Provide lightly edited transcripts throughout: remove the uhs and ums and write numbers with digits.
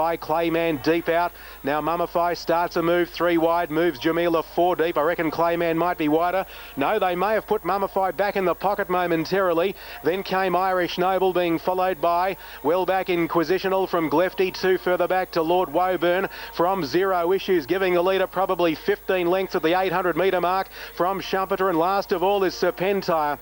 by Clayman deep out. Now Mummify starts a move 3 wide, moves Jamila 4 deep. I reckon Clayman might be wider. No, they may have put Mummify back in the pocket momentarily. Then came Irish Noble, being followed by well back Inquisitional from Glefty, 2 further back to Lord Woburn from Zero Issues, giving the leader probably 15 lengths at the 800 metre mark from Schumpeter, and last of all is Serpentire.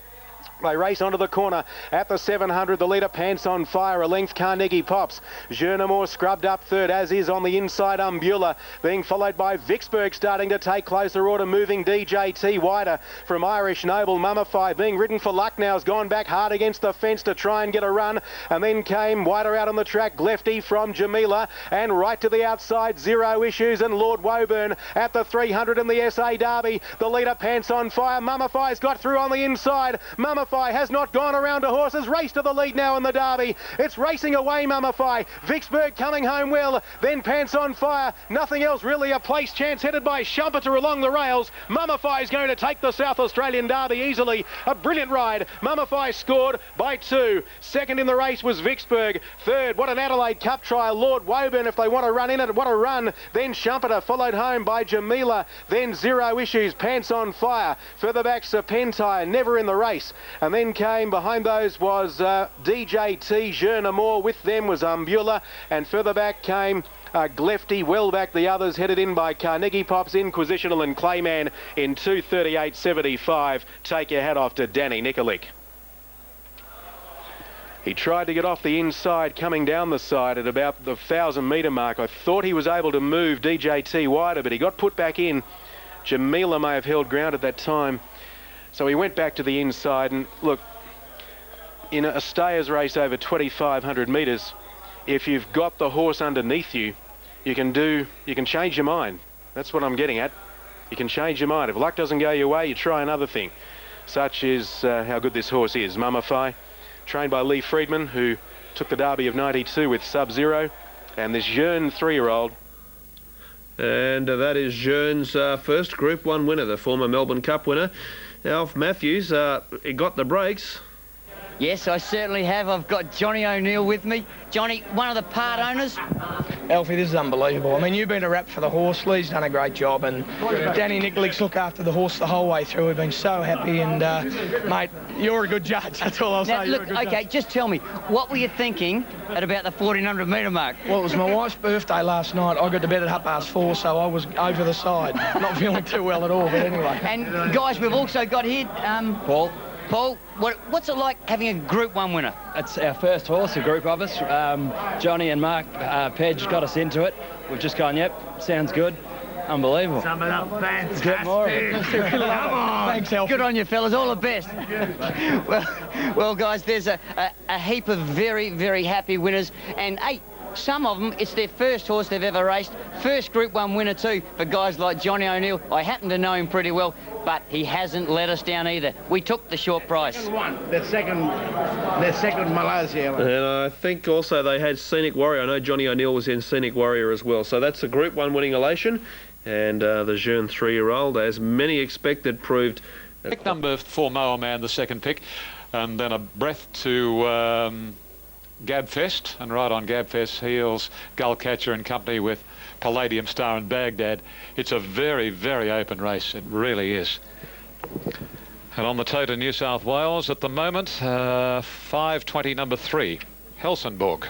They race onto the corner at the 700. The leader Pants on Fire, a length Carnegie Pops. Jernamore scrubbed up third, as is on the inside Umbula, being followed by Vicksburg starting to take closer order, moving DJT wider from Irish Noble. Mummify being ridden for luck now has gone back hard against the fence to try and get a run, and then came wider out on the track Glefty from Jamila, and right to the outside Zero Issues and Lord Woburn at the 300 in the SA Derby. The leader Pants on Fire. Mummify's got through on the inside. Mummify has not gone around to horses. Race to the lead now in the Derby. It's racing away, Mummify. Vicksburg coming home well. Then Pants on Fire. Nothing else really. A place chance headed by Schumpeter along the rails. Mummify is going to take the South Australian Derby easily. A brilliant ride. Mummify scored by 2. Second in the race was Vicksburg. Third, what an Adelaide Cup trial. Lord Woburn, if they want to run in it, what a run. Then Schumpeter, followed home by Jamila. Then Zero Issues, Pants on Fire. Further back, Serpentire, never in the race. And then came behind those was DJT, Jernamore. With them was Umbula. And further back came Glefty. Well back the others, headed in by Carnegie Pops, Inquisitional and Clayman in 2:38.75. Take your hat off to Danny Nikolic. He tried to get off the inside, coming down the side at about the 1,000 metre mark. I thought he was able to move DJT wider, but he got put back in. Jamila may have held ground at that time. So he went back to the inside, and look, in a stayers race over 2,500 metres, if you've got the horse underneath you, you can change your mind. That's what I'm getting at. You can change your mind. If luck doesn't go your way, you try another thing. Such is how good this horse is. Mummify, trained by Lee Friedman, who took the Derby of 92 with Sub-Zero, and this Jeune 3-year-old. And that is Jeune's first Group 1 winner, the former Melbourne Cup winner. Alf Matthews, he got the breaks. Yes, I certainly have. I've got Johnny O'Neill with me. Johnny, one of the part owners. Alfie, this is unbelievable. I mean, you've been a rep for the horse. Lee's done a great job, and Danny Nikolic's looked after the horse the whole way through. We've been so happy, and mate, you're a good judge. That's all I'll say. Look, okay, just tell me, what were you thinking at about the 1,400 metre mark? Well, it was my wife's birthday last night. I got to bed at 4:30, so I was over the side, not feeling too well at all. But anyway. And guys, we've also got here Paul, what's it like having a Group 1 winner? It's our first horse, a group of us. Johnny and Mark Pedge got us into it. We've just gone, yep, sounds good. Unbelievable. Sum it up, fantastic. Let's get more of it. Come on. Thanks, Alfie. Good on you, fellas. All the best. well, guys, there's a heap of very, very happy winners. And, hey, some of them, it's their first horse they've ever raced. First Group 1 winner, too, for guys like Johnny O'Neill. I happen to know him pretty well, but he hasn't let us down either. We took the short price. The second Malaysia. And I think also they had Scenic Warrior. I know Johnny O'Neill was in Scenic Warrior as well. So that's a Group 1 winning elation. And the Jeune 3-year-old, as many expected, proved... Pick number 4, Moa Man, the second pick. And then a breath to Gabfest. And right on Gabfest heels Gullcatcher and company with Palladium Star and Baghdad. It's a very, very open race. It really is. And on the toe to New South Wales at the moment, 5:20, number 3, Helsingborg.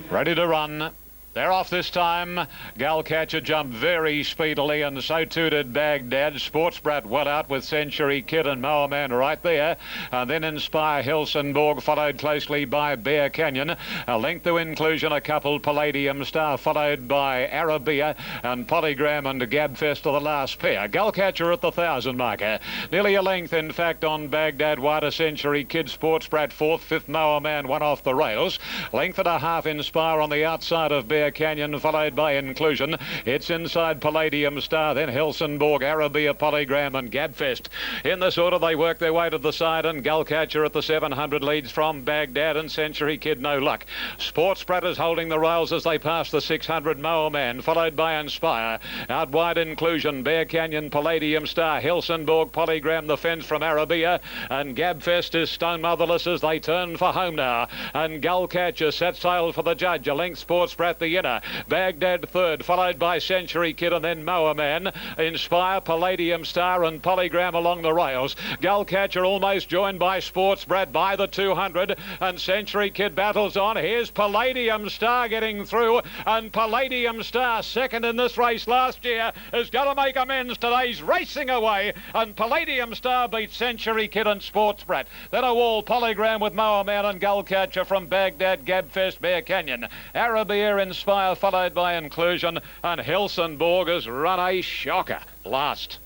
Ready to run. They're off this time. Gullcatcher jumped very speedily, and so too did Baghdad. Sportsbrat well out with Century Kid and Moa Man right there. And then Inspire Helsingborg, followed closely by Bear Canyon. A length to inclusion, a couple, Palladium Star, followed by Arabia, and Polygram and Gabfest are the last pair. Gullcatcher at the 1,000 marker. Nearly a length, in fact, on Baghdad. Wider Century Kid, Sportsbrat fourth, fifth Moa Man, one off the rails. Length and a half, Inspire on the outside of Bear Bear Canyon, followed by Inclusion. It's inside Palladium Star, then Helsingborg, Arabia, Polygram and Gabfest. In this order, they work their way to the side, and Gullcatcher at the 700 leads from Baghdad, and Century Kid no luck. Sports Brat is holding the rails as they pass the 600 Moa Man, followed by Inspire. Out wide Inclusion, Bear Canyon, Palladium Star, Helsingborg, Polygram, the fence from Arabia, and Gabfest is stone motherless as they turn for home now. And Gullcatcher set sail for the judge. A length Sports Brat the inner. Baghdad third, followed by Century Kid and then Moa Man. Inspire, Palladium Star and Polygram along the rails. Gullcatcher almost joined by Sports Brat by the 200, and Century Kid battles on. Here's Palladium Star getting through, and Palladium Star, second in this race last year, is going to make amends today. He's racing away, and Palladium Star beats Century Kid and Sports Brat. Then a wall, Polygram with Moa Man and Gullcatcher from Baghdad, Gabfest, Bear Canyon. Arabia, Inspire, followed by Inclusion, and Helsingborg has run a shocker last.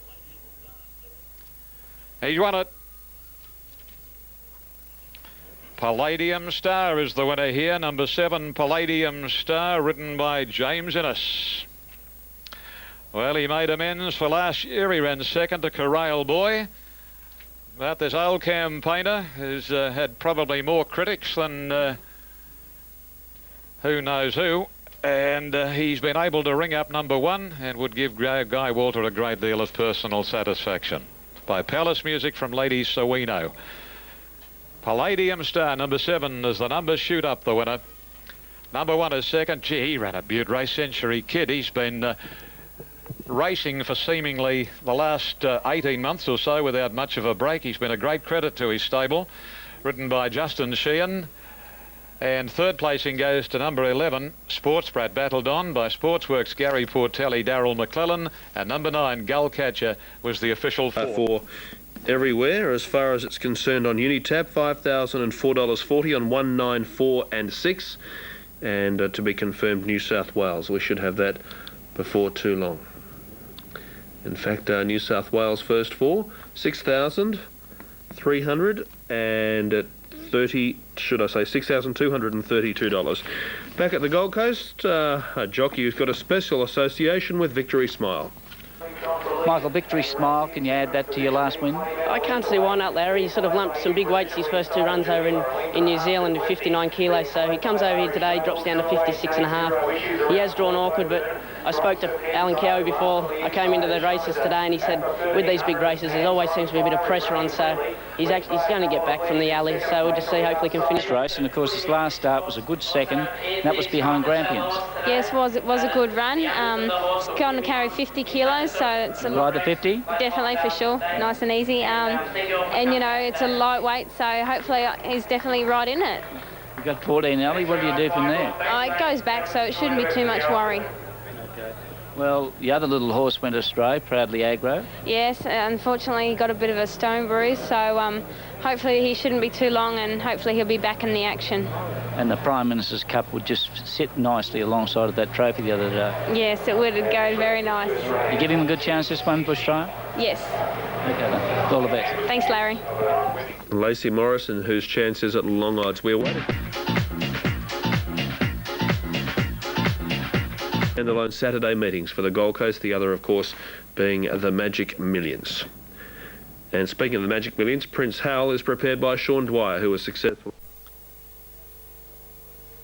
He's won it. Palladium Star is the winner here. Number 7, Palladium Star, ridden by James Innes. Well, he made amends for last year. He ran second to Corral Boy. But this old campaigner has had probably more critics than who knows who. And he's been able to ring up number 1 and would give Guy Walter a great deal of personal satisfaction. By Palace Music from Lady Sowino. Palladium Star, number 7, is the number shoot up the winner. Number 1 is second. Gee, he ran a beaut race. Century Kid. He's been racing for seemingly the last 18 months or so without much of a break. He's been a great credit to his stable. Ridden by Justin Sheehan. And third placing goes to number 11, Sports Brat, battled on by Sportsworks, Gary Portelli, Darryl McClellan, and number 9, Gullcatcher, was the official for everywhere as far as it's concerned on Unitap. $5,004.40 on 1, 9, 4 and 6, and to be confirmed New South Wales. We should have that before too long. In fact, New South Wales first 4, 6,330, should I say $6,232. Back at the Gold Coast, a jockey who's got a special association with Victory Smile. Michael, Victory Smile, can you add that to your last win? I can't see why not, Larry. He sort of lumped some big weights his first 2 runs over in New Zealand at 59 kilos, so he comes over here today, drops down to 56.5. He has drawn awkward, but I spoke to Alan Cowie before I came into the races today, and he said with these big races there always seems to be a bit of pressure on, so he's going to get back from the alley, so we'll just see, hopefully he can finish. Race, and of course his last start was a good second, and that was behind Grampians. Yes, it was a good run. It's going to carry 50 kilos, so it's a ride the 50? Definitely, for sure. Nice and easy. And, you know, it's a lightweight, so hopefully he's definitely right in it. You've got 14 alley. What do you do from there? It goes back, so it shouldn't be too much worry. Okay. Well, the other little horse went astray, Proudly Agro. Yes, unfortunately he got a bit of a stone bruise, so hopefully he shouldn't be too long, and hopefully he'll be back in the action. And the Prime Minister's Cup would just sit nicely alongside of that trophy the other day. Yes, it would go very nice. You give him a good chance this one, Bush Trial? Yes. Okay, then. All the best. Thanks, Larry. Lacey Morrison, whose chance is at long odds. We're waiting. Standalone Saturday meetings for the Gold Coast, the other, of course, being the Magic Millions. And speaking of the Magic Millions, Prince Hal is prepared by Sean Dwyer, who was successful.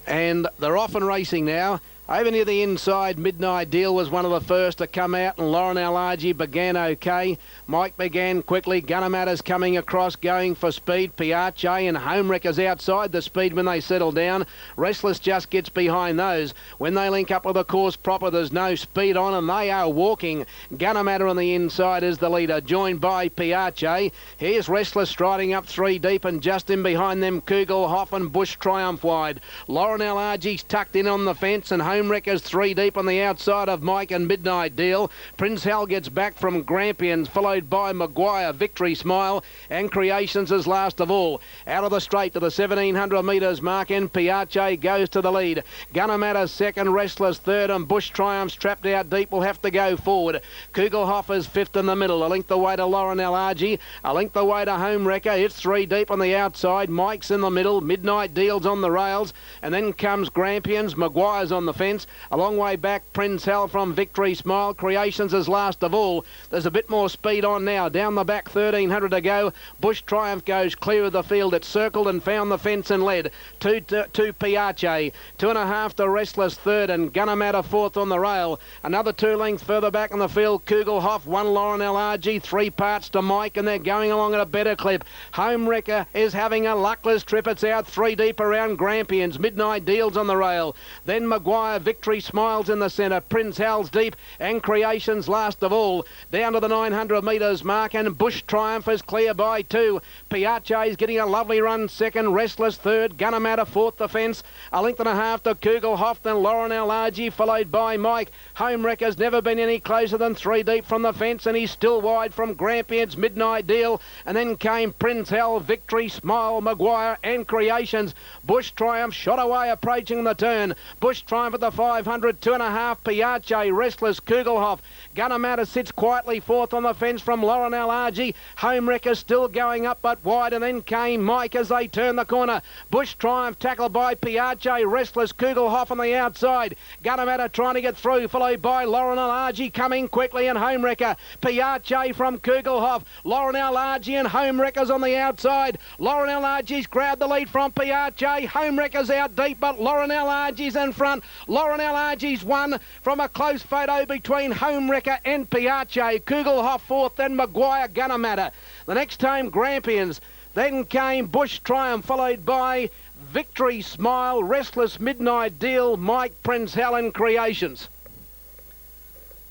And they're off and racing now. Over near the inside, Midnight Deal was one of the first to come out, and Lauren Alagi began okay. Mike began quickly. Gunnermatter's coming across, going for speed. Piace and Homewreckers outside the speed when they settle down. Restless just gets behind those. When they link up with the course proper, there's no speed on, and they are walking. Gunnermatter on the inside is the leader, joined by Piace. Here's Restless striding up 3 deep, and just in behind them, Kugelhoff and Bush Triumph wide. Lauren Alagi's tucked in on the fence, and Homewreckers 3 deep on the outside of Mike and Midnight Deal. Prince Hal gets back from Grampians, followed by Maguire, Victory Smile, and Creations is last of all. Out of the straight to the 1700 metres mark, and Piace goes to the lead. Gunnermatter second, Restless third, and Bush Triumph's trapped out deep will have to go forward. Kugelhoff is fifth in the middle, a length away to Lauren Alagi, a length away to Homewrecker. It's 3 deep on the outside. Mike's in the middle, Midnight Deal's on the rails, and then comes Grampians. Maguire's on the fence. fence. A long way back, Prince Hal from Victory Smile. Creations is last of all. There's a bit more speed on now. Down the back, 1,300 to go. Bush Triumph goes clear of the field. It circled and found the fence and led. Two Piace. 2.5 to Restless third, and Gunnamatta fourth on the rail. Another 2 lengths further back in the field, Kugelhoff, 1 Lauren LRG, 3 parts to Mike, and they're going along at a better clip. Home Wrecker is having a luckless trip. It's out 3 deep around Grampians. Midnight Deals on the rail. Then Maguire, Victory Smiles in the centre. Prince Hal's deep, and Creations last of all. Down to the 900 metres mark, and Bush Triumph is clear by 2. Piace's getting a lovely run second. Restless third. Gunnamatta fourth the fence. 1.5 lengths to Kugelhoff, then Lauren LRG, followed by Mike. Home Wrecker's never been any closer than 3 deep from the fence, and he's still wide from Grampians. Midnight Deal, and then came Prince Hal, Victory Smile, Maguire and Creations. Bush Triumph shot away approaching the turn. Bush Triumph at the 500, 2.5 Piace, Restless, Kugelhoff. Gunnamatta sits quietly fourth on the fence from Lauren LRG. Home Wrecker still going up but wide, and then came Mike as they turn the corner. Bush Triumph tackled by Piace, Restless, Kugelhoff on the outside. Gunnamatta trying to get through, followed by Lauren LRG coming quickly, and Home Wrecker. Piace from Kugelhoff. Lauren LRG and Home Wrecker's on the outside. Lauren LRG's grabbed the lead from Piace. Home Wrecker's out deep, but Lauren LRG's in front. Lauren LRG's won from a close photo between Home Wrecker and Piace. Kugelhoff fourth, then Maguire, Gunnamatta. The next time, Grampians. Then came Bush Triumph, followed by Victory Smile, Restless, Midnight Deal, Mike, Prince Helen, Creations.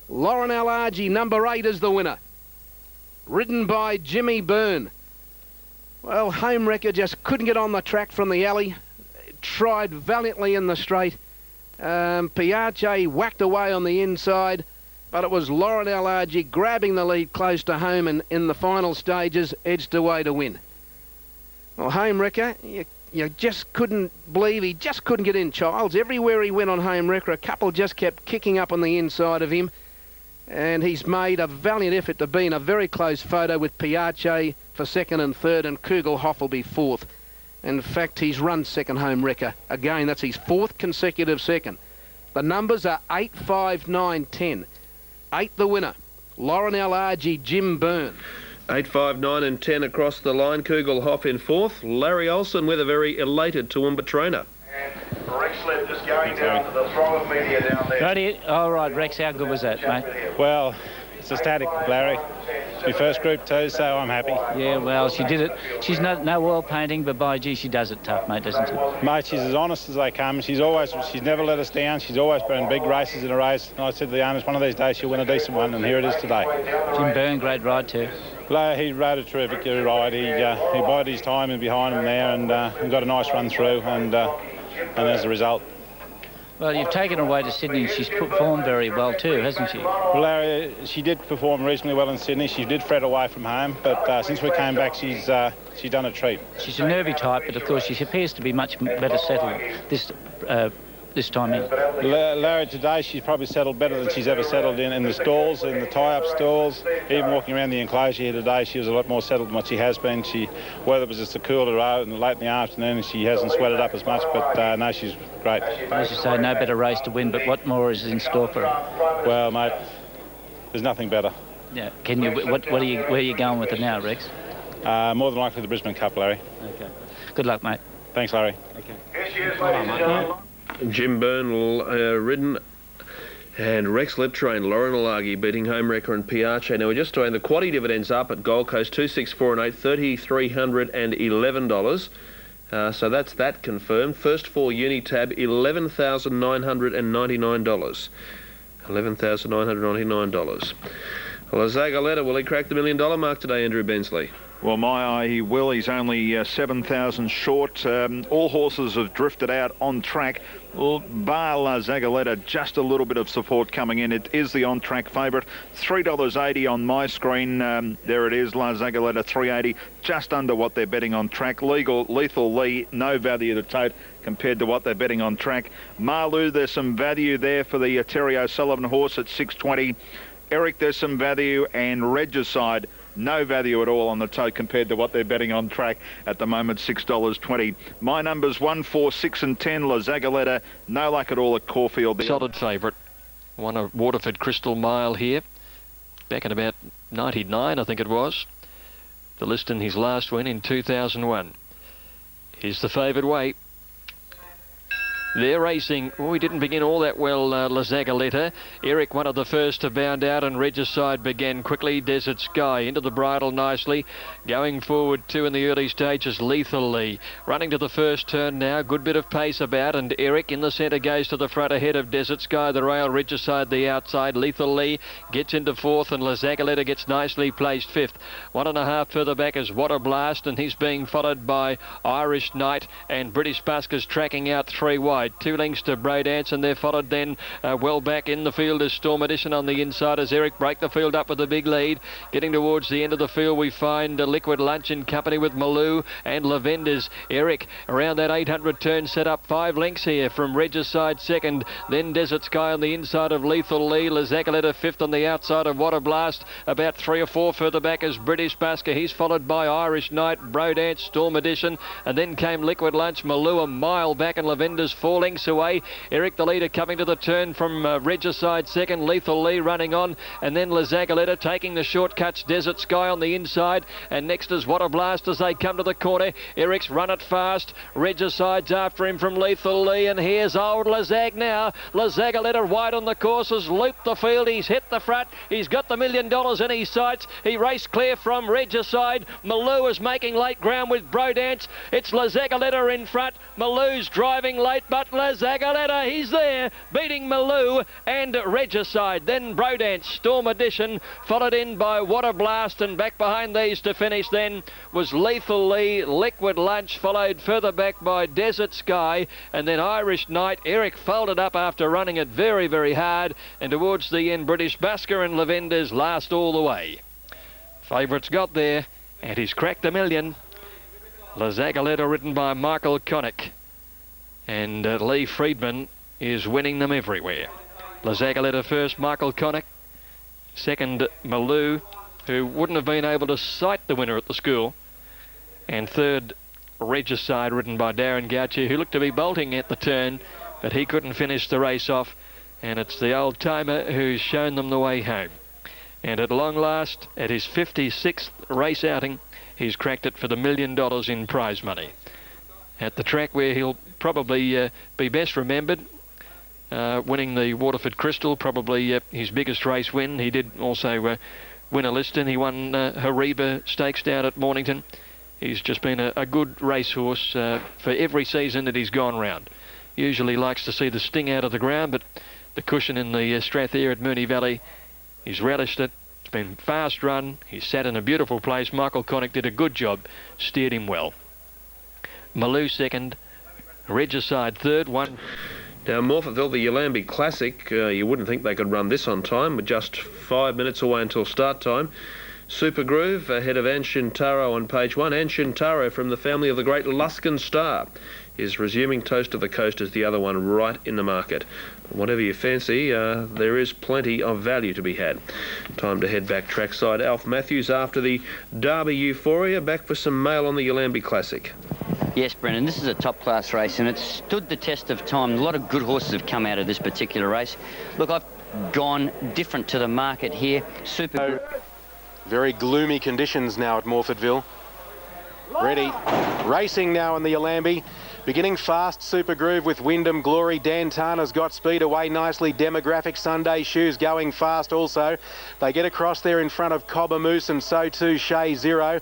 Lauren LRG, number 8, is the winner. Ridden by Jimmy Byrne. Well, Home Wrecker just couldn't get on the track from the alley. Tried valiantly in the straight. Piace whacked away on the inside, but it was Lauren LRG grabbing the lead close to home, and in the final stages edged away to win. Well, Home Wrecker, you just couldn't believe he just couldn't get in Childs. Everywhere he went on Home Wrecker, a couple just kept kicking up on the inside of him, and he's made a valiant effort to be in a very close photo with Piace for second and third, and Kugelhoff will be fourth. In fact, he's run second, Home Wrecker. Again, that's his 4th consecutive second. The numbers are 8, 5, 9, 10. 8 the winner. Lauren LRG, Jim Byrne. 8, 5, 9 and 10 across the line. Kugelhoff in 4th. Larry Olsen with a very elated Toowoomba trainer. And Rex Sled just going down to the throng of media down there. Righty. All right, Rex, how good was that, mate? Well, it's ecstatic, Larry. It's my first Group 2, so I'm happy. Yeah, well, she did it. She's no oil painting, but by gee, she does it tough, mate, doesn't she? Mate, she's as honest as they come. She's never let us down. She's always been in big races in a race. And I said to the owners, one of these days she'll win a decent one, and here it is today. Jim Byrne, great ride too. Well, he rode a terrific ride. He bided his time in behind him there, and got a nice run through, and as a result. Well, you've taken her away to Sydney. She's performed very well too, hasn't she? Well, Larry, she did perform reasonably well in Sydney. She did fret away from home, but since we came back, she's done a treat. She's a nervy type, but of course she appears to be much better settled this time in. Larry, today she's probably settled better than she's ever settled in the stalls, in the tie-up stalls. Even walking around the enclosure here today, she was a lot more settled than what she has been. Weather was just a cooler road, and late in the afternoon, and she hasn't sweated up as much, but no, she's great. As you say, no better race to win, but what more is in store for her? Well, mate, there's nothing better. Yeah, can you? Where are you going with it now, Rex? More than likely the Brisbane Cup, Larry. Okay. Good luck, mate. Thanks, Larry. Okay. Yes, yes, ladies and gentlemen. Jim Byrne ridden, and Rex Led trained. Lauren Alagi beating Home Wrecker and Piace. Now we're just doing the quaddie dividends up at Gold Coast 2, 6, 4 and 8, $3,311. So that's that confirmed. First 4 Unitab, $11,999. $11,999. Well, Zagaleta, will he crack the $1 million mark today, Andrew Bensley? Well, my eye, he will. He's only 7,000 short. All horses have drifted out on track. Well, bar La Zagaleta, just a little bit of support coming in. It is the on-track favourite. $3.80 on my screen. There it is, La Zagaleta, $3.80. Just under what they're betting on track. Lethal Lee, no value to tote compared to what they're betting on track. Marlou, there's some value there for the Terry O'Sullivan horse at $6.20. Eric, there's some value, and Regicide No value at all on the tote compared to what they're betting on track at the moment, $6.20. My numbers 1, 4, 6 and 10. La Zagaletta, no luck at all at Caulfield. Solid favourite. Won a Waterford Crystal Mile here back in about 99, I think it was. The Liston, his last win in 2001. Here's the favoured way. They're racing. Oh, he didn't begin all that well, La Zagaletta. Eric, one of the first to bound out, and Regicide began quickly. Desert Sky into the bridle nicely. Going forward too in the early stages, Lethal Lee. Running to the first turn now. Good bit of pace about, and Eric in the centre goes to the front ahead of Desert Sky. The rail, Regicide the outside. Lethal Lee gets into fourth, and La Zagaletta gets nicely placed fifth. 1.5 further back is What a Blast, and he's being followed by Irish Knight, and British Buskers tracking out 3 wide. 2 lengths to Brodance, and they're followed then well back in the field as Storm Edition on the inside as Eric break the field up with a big lead. Getting towards the end of the field, we find Liquid Lunch in company with Malou and Lavenders. Eric around that 800 turn set up 5 lengths here from Regicide second, then Desert Sky on the inside of Lethal Lee. La Zagaletta fifth on the outside of What a Blast. About 3 or 4 further back is British Busker. He's followed by Irish Knight, Brodance, Storm Edition, and then came Liquid Lunch. Malou a mile back, and Lavenders 4 lengths away. Eric the leader coming to the turn from Regicide second. Lethal Lee running on, and then La Zagaletta taking the shortcuts. Desert Sky on the inside, and next is What a Blast as they come to the corner. Eric's run it fast. Regicide's after him from Lethal Lee, and here's old La Zag now. La Zagaletta wide on the course, has looped the field. He's hit the front. He's got the $1 million in his sights. He raced clear from Regicide. Malou is making late ground with Brodance. It's La Zagaletta in front. Malou's driving late, but La Zagaletta, he's there, beating Malou and Regicide. Then Brodance, Storm Edition, followed in by What a Blast, and back behind these to finish then was Lethal Lee, Liquid Lunch, followed further back by Desert Sky, and then Irish Knight. Eric folded up after running it very, very hard, and towards the end, British Busker and Lavenders last all the way. Favourites got there, and he's cracked $1 million. La Zagaletta ridden by Michael Connick. And Lee Friedman is winning them everywhere. La Zagaletta first, Michael Connick. Second, Malou, who wouldn't have been able to sight the winner at the school. And third, Regicide, ridden by Darren Gaucher, who looked to be bolting at the turn, but he couldn't finish the race off. And it's the old timer who's shown them the way home. And at long last, at his 56th race outing, he's cracked it for the $1 million in prize money. At the track where he'll probably be best remembered, winning the Waterford Crystal, probably his biggest race win. He did also win a Liston. He won Hariba Stakes down at Mornington. He's just been a good racehorse for every season that he's gone round. Usually likes to see the sting out of the ground, but the cushion in the Strathair at Moonee Valley, he's relished it. It's been fast run. He's sat in a beautiful place. Michael Connick did a good job, steered him well. Malou second, Regicide third, one. Now Morphettville, the Yallambee Classic, you wouldn't think they could run this on time, but just 5 minutes away until start time. Super Groove ahead of Anshintaro on page 1. Anshintaro from the family of the great Luskin Star is resuming. Toast of the Coast is the other one right in the market. But whatever you fancy, there is plenty of value to be had. Time to head back trackside. Alf Matthews after the Derby Euphoria, back for some mail on the Yallambee Classic. Yes, Brennan, this is a top-class race, and it's stood the test of time. A lot of good horses have come out of this particular race. Look, I've gone different to the market here. Very gloomy conditions now at Morphettville. Ready. Racing now in the Yallambee. Beginning fast, Super Groove with Wyndham Glory. Dan Tana's got speed away nicely. Demographic Sunday Shoes going fast also. They get across there in front of Cobber Moose, and so too Shea Zero.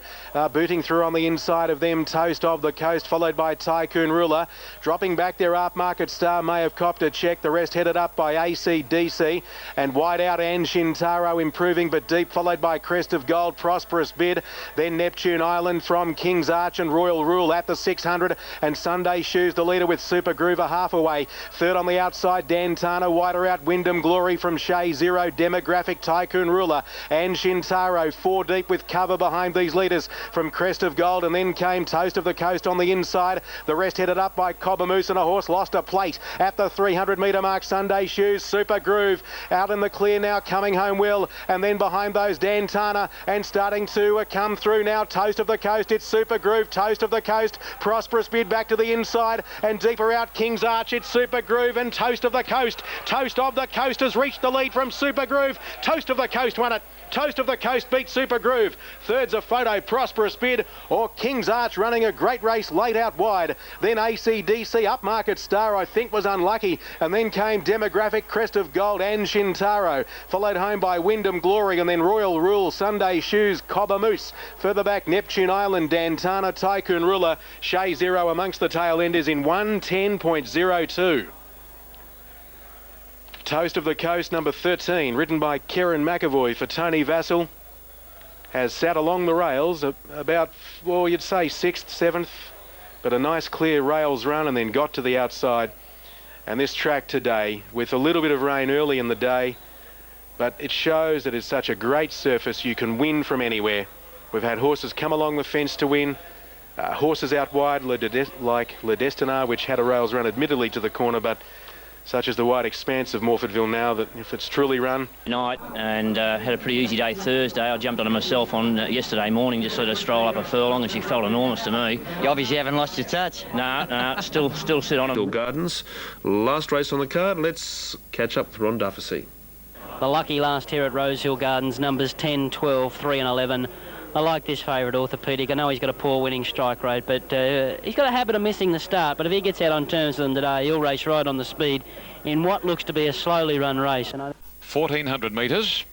Booting through on the inside of them, Toast of the Coast, followed by Tycoon Ruler. Dropping back there, Upmarket Star may have copped a check. The rest headed up by ACDC. And wide out Anshintaro improving but deep, followed by Crest of Gold, Prosperous Bid. Then Neptune Island from King's Arch and Royal Rule at the 600. And Sunday Sunday Shoes, the leader with Super Groover half away. Third on the outside, Dantana. Wider out, Wyndham Glory from Shea Zero. Demographic, Tycoon Ruler and Shintaro. 4 deep with cover behind these leaders from Crest of Gold, and then came Toast of the Coast on the inside. The rest headed up by Cobber Moose, and a horse lost a plate at the 300 metre mark. Sunday Shoes, Super Groove out in the clear now, coming home well, and then behind those Dantana, and starting to come through now Toast of the Coast. It's Super Groove, Toast of the Coast, Prosperous Bid back to the inside, and deeper out King's Arch. It's Super Groove and Toast of the Coast. Toast of the Coast has reached the lead from Super Groove. Toast of the Coast won it. Toast of the Coast beat Super Groove. Third's a photo, Prosperous Bid, or King's Arch running a great race late out wide. Then ACDC, Upmarket Star, I think was unlucky. And then came Demographic, Crest of Gold and Shintaro. Followed home by Wyndham Glory, and then Royal Rule, Sunday Shoes, Cobber Moose. Further back, Neptune Island, Dantana, Tycoon Ruler, Shea Zero amongst the tail enders in 1:10.02. Toast of the Coast, number 13, ridden by Kieran McAvoy for Tony Vassell, has sat along the rails about, well, you'd say 6th, 7th, but a nice clear rails run and then got to the outside. And this track today, with a little bit of rain early in the day, but it shows that it's such a great surface, you can win from anywhere. We've had horses come along the fence to win, horses out wide like Le Destinar, which had a rails run admittedly to the corner, but such as the wide expanse of Morfordville now, that if it's truly run. Night, and had a pretty easy day Thursday. I jumped on it myself on yesterday morning, just sort of stroll up a furlong, and she felt enormous to me. You obviously haven't lost your touch. No, still sit on it. Hill Gardens, last race on the card. Let's catch up with Ron Dufficy. The lucky last here at Rosehill Gardens, numbers 10, 12, 3 and 11. I like this favourite, Orthopedic. I know he's got a poor winning strike rate, but he's got a habit of missing the start. But if he gets out on terms with them today, he'll race right on the speed in what looks to be a slowly run race. 1,400 metres.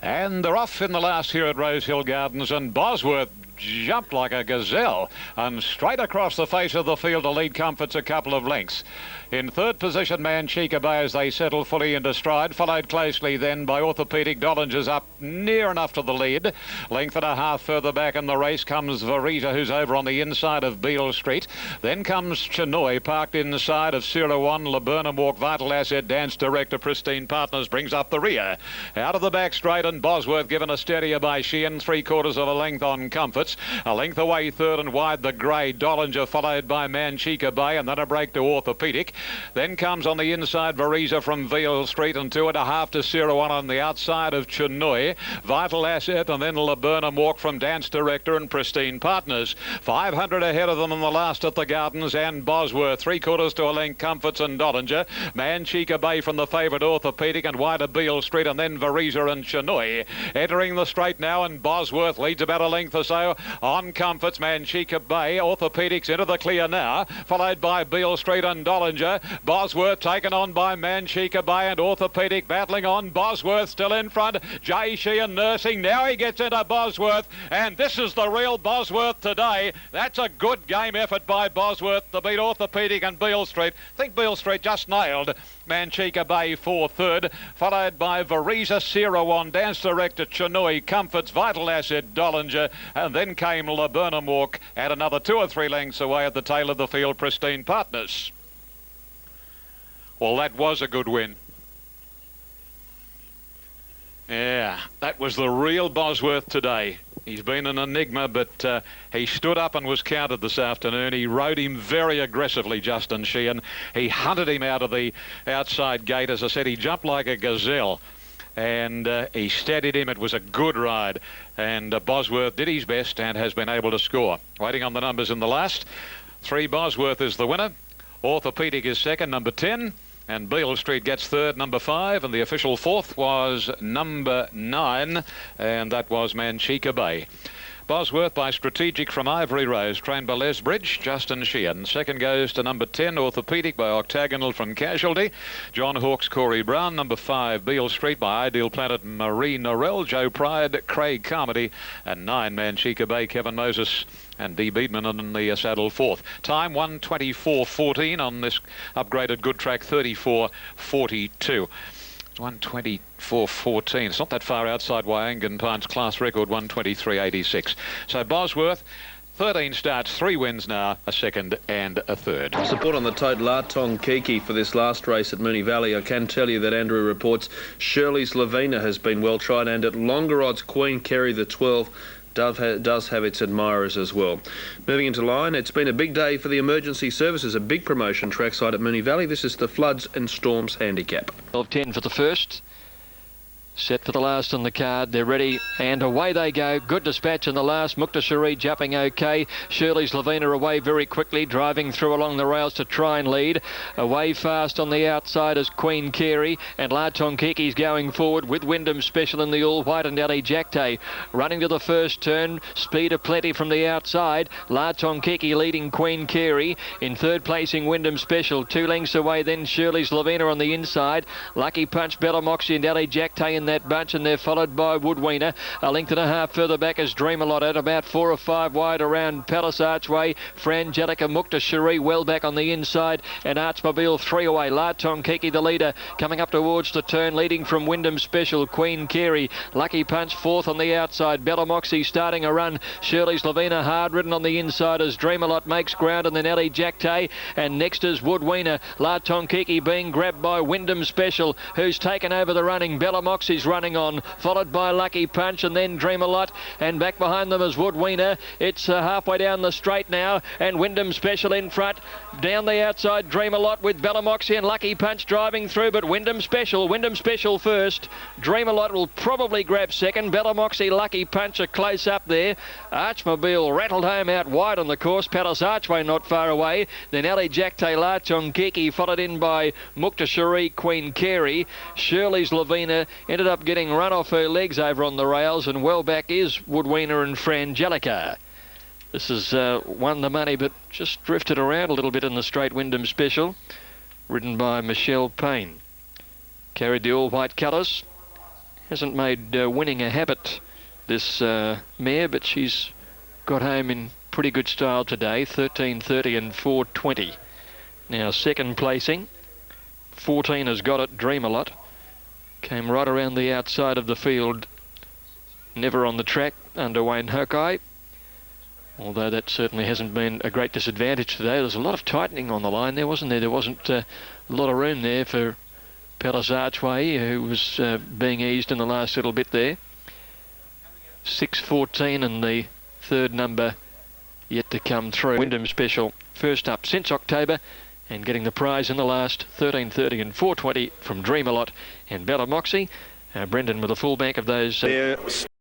And they're off in the last here at Rosehill Gardens, and Bosworth jumped like a gazelle and straight across the face of the field to lead Comforts a couple of lengths. In third position, Manchica Bay as they settle fully into stride, followed closely then by Orthopedic. Dollinger's up near enough to the lead. Length and a half further back in the race comes Varita, who's over on the inside of Beale Street. Then comes Chinoy, parked inside of Sirawan. Laburnum Walk, Vital Asset, Dance Director, Pristine Partners brings up the rear. Out of the back straight, and Bosworth given a steadier by Sheehan, 3/4 of a length on Comforts. A length away third and wide the grey Dollinger, followed by Manchica Bay, and then a break to Orthopedic. Then comes on the inside Variza from Veal Street, and 2.5 to Sirawan on the outside of Chinoy. Vital Asset, and then Laburnum Walk from Dance Director and Pristine Partners. 500 ahead of them in the last at the Gardens, and Bosworth 3/4 to a length Comforts and Dollinger. Manchica Bay from the favourite Orthopedic, and wider Beale Street, and then Variza and Chinoy. Entering the straight now, and Bosworth leads about a length or so on Comforts. Manchica Bay, Orthopedics into the clear now, followed by Beale Street and Dollinger. Bosworth taken on by Manchica Bay, and Orthopedic battling on. Bosworth still in front. Jay Sheehan nursing. Now he gets into Bosworth, and this is the real Bosworth today. That's a good game effort by Bosworth to beat Orthopedic and Beale Street. I think Beale Street just nailed Manchica Bay for third, followed by Variza, Sirawan, Dance Director, Chinoy, Comforts, Vital Asset, Dollinger, and then came Laburnum Walk at another 2 or 3 lengths away at the tail of the field, Pristine Partners. Well, that was a good win. Yeah, that was the real Bosworth today. He's been an enigma, but he stood up and was counted this afternoon. He rode him very aggressively, Justin Sheehan. He hunted him out of the outside gate. As I said, he jumped like a gazelle, and he steadied him. It was a good ride, and Bosworth did his best and has been able to score. Waiting on the numbers in the last. 3 Bosworth is the winner. Orthopedic is second, number 10. And Beale Street gets third, number 5, and the official fourth was number 9, and that was Manchica Bay. Bosworth by Strategic from Ivory Rose, trained by Les Bridge, Justin Sheehan. Second goes to number 10, Orthopedic by Octagonal from Casualty. John Hawkes, Corey Brown. Number 5, Beale Street by Ideal Planet, Marie Norell, Joe Pride, Craig Carmody. And 9, Manchica Bay, Kevin Moses and Dee Beedman in the saddle fourth. Time 1:24.14 on this upgraded good track, 34.42. 1:24.14. It's not that far outside Wyangan Pines class record, 1:23.86. So Bosworth 13 starts, 3 wins now, a second and a third. Support on the tote La Tonkiki for this last race at Moonee Valley. I can tell you that Andrew reports Shirley's Lavina has been well tried, and at longer odds Queen Kerry the 12 does have its admirers as well. Moving into line, it's been a big day for the emergency services, a big promotion trackside at Moonee Valley. This is the Floods and Storms handicap. 12-10 for the first. Set for the last on the card. They're ready and away they go. Good dispatch in the last. Mukta Cherie jumping okay. Shirley's Lavina away very quickly, driving through along the rails to try and lead. Away fast on the outside is Queen Kerry, and La Tonkiki's going forward with Wyndham Special in the all white and Ali Jacte. Running to the first turn, speed aplenty from the outside. La Tonkiki leading Queen Kerry. In third placing Wyndham Special. 2 lengths away then Shirley's Lavina on the inside. Lucky Punch, Bella Moxie and Ali Jacte in that bunch, and they're followed by Woodweener. A length and a half further back is Dreamalot at about 4 or 5 wide around Palace Archway. Frangelica, Mukta Cherie well back on the inside, and Archmobile 3 away. La Tonkiki the leader coming up towards the turn, leading from Wyndham Special. Queen Kerry, Lucky Punch 4th on the outside. Bella Moxie starting a run. Shirley's Lavina hard ridden on the inside as Dreamalot makes ground, and then Ali Jacte, and next is Woodweener. La Tonkiki being grabbed by Wyndham Special, who's taken over the running. Bella Moxie's running on, followed by Lucky Punch, and then Dream a Lot, and back behind them is Woodweener. It's halfway down the straight now, and Wyndham Special in front. Down the outside, Dream a Lot with Bella Moxie and Lucky Punch driving through, but Wyndham Special first. Dream a Lot will probably grab second. Bella Moxie, Lucky Punch are close up there. Archmobile rattled home out wide on the course. Palace Archway not far away. Then Ali Jacte, La Tonkiki, followed in by Mukta Cherie, Queen Kerry. Shirley's Lavina ended up getting run off her legs over on the rails, and well back is Woodweener and Frangelica. This has won the money, but just drifted around a little bit in the straight. Wyndham Special, ridden by Michelle Payne. Carried the all-white colours. Hasn't made winning a habit, this mare, but she's got home in pretty good style today. 13.30 and 4.20. Now second placing. 14 has got it, Dream a Lot. Came right around the outside of the field, never on the track under Wayne Hawkeye. Although that certainly hasn't been a great disadvantage today. There's a lot of tightening on the line there, wasn't there? There wasn't a lot of room there for Palace Archway, who was being eased in the last little bit there. 6.14 and the third number yet to come through. Wyndham Special first up since October, and getting the prize in the last. 13.30 and 4.20 from Dream a Lot and Bella Moxie. Brendan with a full bank of those.